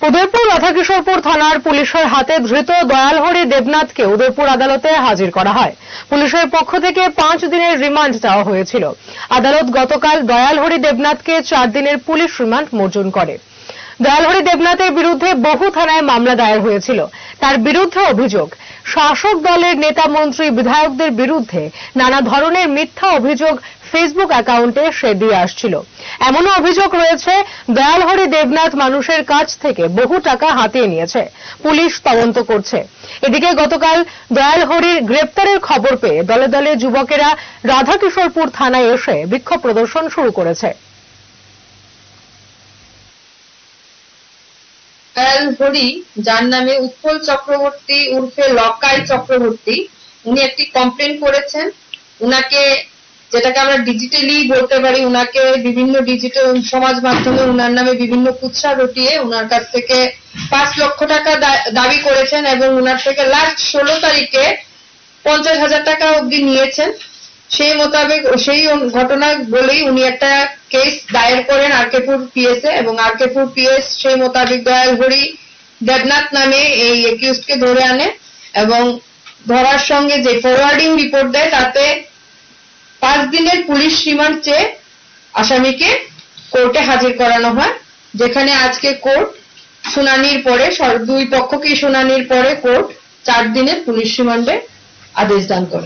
উদয়পুর রাধাকিশোরপুর থানার পুলিশের হাতে ধৃত দয়ালহরি দেবনাথকে উদয়পুর আদালতে হাজির করা হয়। পুলিশের পক্ষ থেকে 5 দিনের রিমান্ড চাওয়া হয়েছিল। আদালত গতকাল দয়ালহরি দেবনাথকে 4 দিনের পুলিশ রিমান্ড মঞ্জুর করে। দয়ালহরি দেবনাথের বিরুদ্ধে বহু থানায় মামলা দায়ের হয়েছিল। তার বিরুদ্ধে অভিযোগ, শাসক দলের নেতা মন্ত্রী বিধায়কদের বিরুদ্ধে নানা ধরনের মিথ্যা অভিযোগ ফেসবুক অ্যাকাউন্টে সে দিয়ে আসছিল। এমনও অভিযোগ রয়েছে দয়ালহরি দেবনাথ মানুষের কাছ থেকে বহু টাকা হাতিয়ে নিয়েছে। পুলিশ তদন্ত করছে। এদিকে গতকাল দয়ালহরির গ্রেপ্তারের খবর পেয়ে দলে দলে যুবকেরা রাধাকিশোরপুর থানায় এসে বিক্ষোভ প্রদর্শন শুরু করেছে। দয়ালহরি, যার নামে উৎপল চক্রবর্তী উর্ফে লকাই চক্রবর্তী, উনি একটি কমপ্লেন করেছেন। উনাকে, যেটাকে আমরা ডিজিটালি বলতে পারি, উনাকে বিভিন্ন ডিজিটাল সমাজ মাধ্যমে উনার নামে বিভিন্ন কুৎসা রটিয়ে উনার কাছ থেকে 5 লক্ষ টাকা দাবি করেছেন এবং উনার থেকে লাস্ট 16 তারিখে 50,000 টাকা অবধি নিয়েছেন। সেই মোতাবেক সেই ঘটনা বলেই উনি একটা কেস দায়ের করেন আরকেপুর পিএসে এবং আরকেপুর পিএস সেই মোতাবেক দয়ালহরি দেবনাথ নামে এই একিউজকে ধরে আনে এবং ধরার সঙ্গে যে ফরওয়ার্ডিং রিপোর্ট দেয় তাতে 5 দিনের পুলিশ রিমান্ড চেয়ে আসামিকে কোর্টে হাজির করানো হয়, যেখানে আজকে কোর্ট শুনানির পরে দুই পক্ষকে শুনানির পরে কোর্ট 4 দিনের পুলিশ রিমান্ডে আদেশ দান করে।